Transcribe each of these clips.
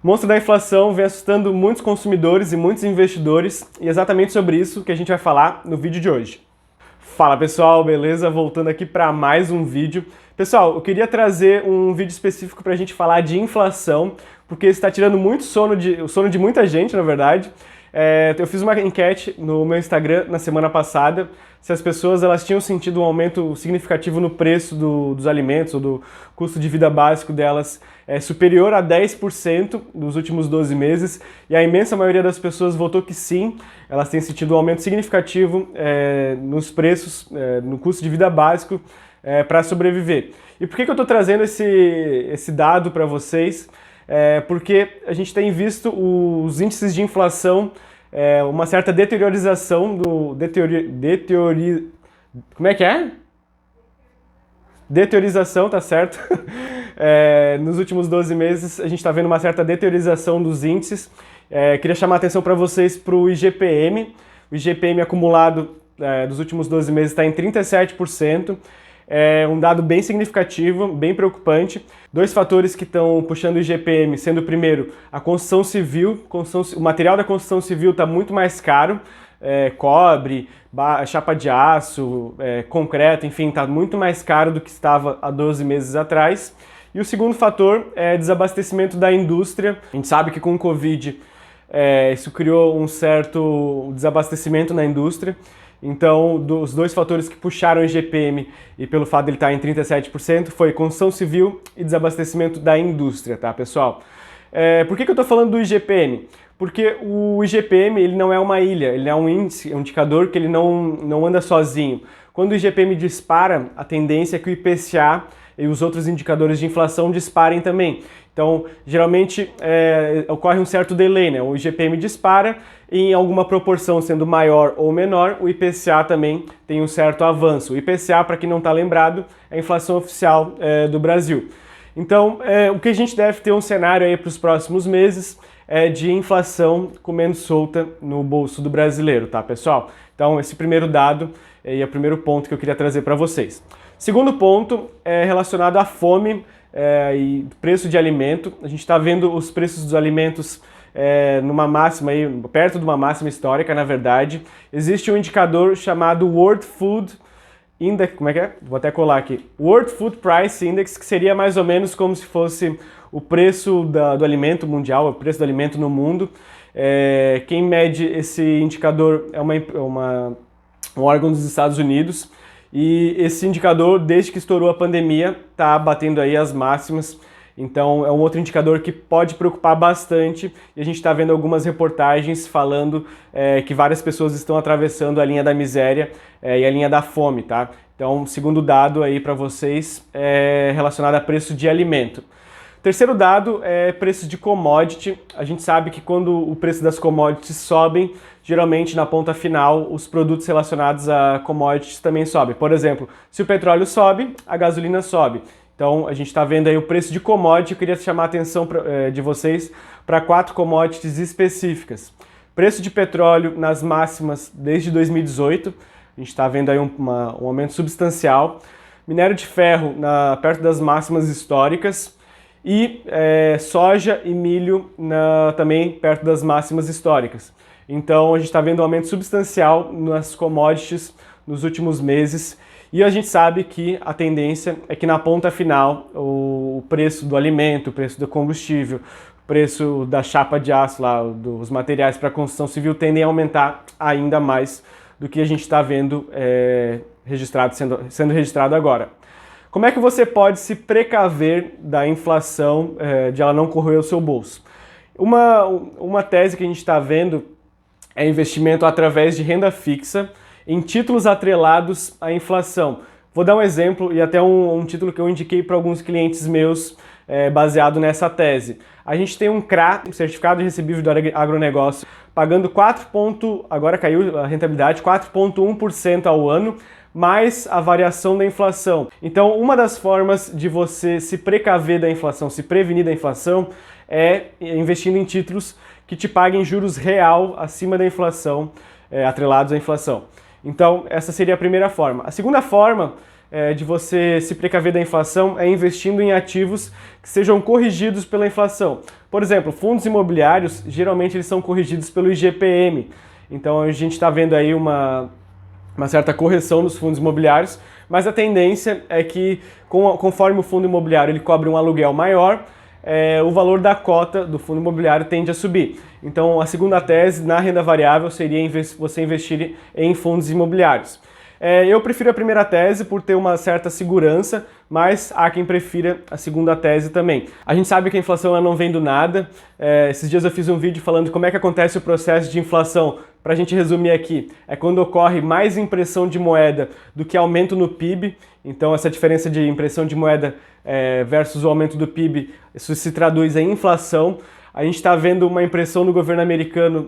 O monstro da inflação vem assustando muitos consumidores e muitos investidores, e é exatamente sobre isso que a gente vai falar no vídeo de hoje. Fala pessoal, beleza? Voltando aqui para mais um vídeo. Pessoal, eu queria trazer um vídeo específico para a gente falar de inflação, porque está tirando muito o sono de muita gente, na verdade. Eu fiz uma enquete no meu Instagram na semana passada, se as pessoas elas tinham sentido um aumento significativo no preço dos alimentos ou do custo de vida básico delas superior a 10% nos últimos 12 meses, e a imensa maioria das pessoas votou que sim, elas têm sentido um aumento significativo nos preços, no custo de vida básico para sobreviver. E por que eu estou trazendo esse dado para vocês? Porque a gente tem visto os índices de inflação, uma certa deteriorização como é que é? Deteriorização, tá certo? Nos últimos 12 meses a gente está vendo uma certa deteriorização dos índices. Queria chamar a atenção para vocês para o IGPM. O IGPM acumulado dos últimos 12 meses está em 37%. É um dado bem significativo, bem preocupante. Dois fatores que estão puxando o IGPM, sendo o primeiro, a construção civil. O material da construção civil está muito mais caro, cobre, chapa de aço, concreto, enfim, está muito mais caro do que estava há 12 meses atrás. E o segundo fator é desabastecimento da indústria. A gente sabe que com o Covid isso criou um certo desabastecimento na indústria. Então, os dois fatores que puxaram o IGPM, e pelo fato de ele estar em 37%, foi construção civil e desabastecimento da indústria, tá, pessoal? Por que eu estou falando do IGPM? Porque o IGPM ele não é uma ilha, ele é um índice, um indicador que ele não anda sozinho. Quando o IGPM dispara, a tendência é que o IPCA e os outros indicadores de inflação disparem também. Então, geralmente ocorre um certo delay, né? O IGPM dispara e em alguma proporção, sendo maior ou menor, o IPCA também tem um certo avanço. O IPCA, para quem não está lembrado, é a inflação oficial do Brasil. Então, o que a gente deve ter um cenário aí para os próximos meses de inflação comendo solta no bolso do brasileiro, tá, pessoal? Então, esse primeiro dado é o primeiro ponto que eu queria trazer para vocês. Segundo ponto é relacionado à fome e preço de alimento. A gente está vendo os preços dos alimentos numa máxima aí, perto de uma máxima histórica, na verdade. Existe um indicador chamado World Food Index, como é que é? Vou até colar aqui. World Food Price Index, que seria mais ou menos como se fosse o preço do alimento mundial, o preço do alimento no mundo. Quem mede esse indicador é um órgão dos Estados Unidos. E esse indicador, desde que estourou a pandemia, está batendo aí as máximas. Então é um outro indicador que pode preocupar bastante, e a gente está vendo algumas reportagens falando que várias pessoas estão atravessando a linha da miséria e a linha da fome, tá? Então, segundo dado aí para vocês, relacionado a preço de alimento. Terceiro dado é preço de commodity. A gente sabe que quando o preço das commodities sobem, geralmente na ponta final os produtos relacionados a commodities também sobem. Por exemplo, se o petróleo sobe, a gasolina sobe. Então, a gente está vendo aí o preço de commodity. Eu queria chamar a atenção de vocês para 4 commodities específicas. Preço de petróleo nas máximas desde 2018. A gente está vendo aí um aumento substancial. Minério de ferro perto das máximas históricas. E soja e milho também perto das máximas históricas. Então, a gente está vendo um aumento substancial nas commodities nos últimos meses. E a gente sabe que a tendência é que na ponta final o preço do alimento, o preço do combustível, o preço da chapa de aço, dos materiais para construção civil tendem a aumentar ainda mais do que a gente está vendo sendo registrado agora. Como é que você pode se precaver da inflação, de ela não corroer o seu bolso? Uma tese que a gente está vendo é investimento através de renda fixa em títulos atrelados à inflação. Vou dar um exemplo e até um título que eu indiquei para alguns clientes meus baseado nessa tese. A gente tem um CRA, um Certificado de Recebível do Agronegócio, pagando agora caiu a rentabilidade, 4,1% ao ano, mais a variação da inflação. Então, uma das formas de você se precaver da inflação, se prevenir da inflação, é investindo em títulos que te paguem juros real acima da inflação, atrelados à inflação. Então, essa seria a primeira forma. A segunda forma de você se precaver da inflação é investindo em ativos que sejam corrigidos pela inflação. Por exemplo, fundos imobiliários, geralmente eles são corrigidos pelo IGPM. Então a gente está vendo aí uma certa correção nos fundos imobiliários, mas a tendência é que conforme o fundo imobiliário ele cobre um aluguel maior, o valor da cota do fundo imobiliário tende a subir. Então a segunda tese na renda variável seria você investir em fundos imobiliários. Eu prefiro a primeira tese por ter uma certa segurança, mas há quem prefira a segunda tese também. A gente sabe que a inflação ela não vem do nada. Esses dias eu fiz um vídeo falando como é que acontece o processo de inflação. Para a gente resumir aqui, é quando ocorre mais impressão de moeda do que aumento no PIB. Então essa diferença de impressão de moeda versus o aumento do PIB, isso se traduz em inflação. A gente está vendo uma impressão no governo americano,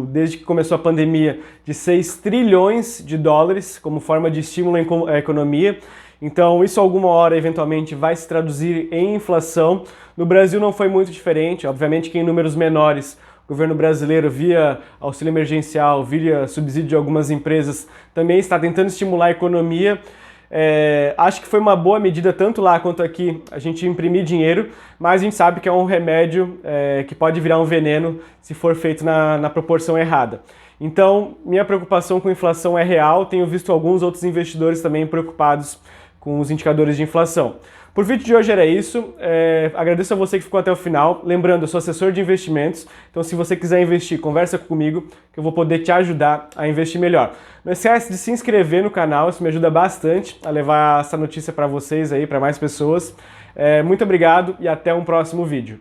desde que começou a pandemia, de 6 trilhões de dólares como forma de estímulo à economia. Então isso alguma hora eventualmente vai se traduzir em inflação. No Brasil não foi muito diferente, obviamente que em números menores. O governo brasileiro, via auxílio emergencial, via subsídio de algumas empresas, também está tentando estimular a economia. Acho que foi uma boa medida, tanto lá quanto aqui, a gente imprimir dinheiro, mas a gente sabe que é um remédio que pode virar um veneno se for feito na proporção errada. Então, minha preocupação com inflação é real, tenho visto alguns outros investidores também preocupados com os indicadores de inflação. Por vídeo de hoje era isso, agradeço a você que ficou até o final. Lembrando, eu sou assessor de investimentos, então se você quiser investir, conversa comigo que eu vou poder te ajudar a investir melhor. Não esquece de se inscrever no canal, isso me ajuda bastante a levar essa notícia para vocês aí, para mais pessoas. Muito obrigado e até um próximo vídeo.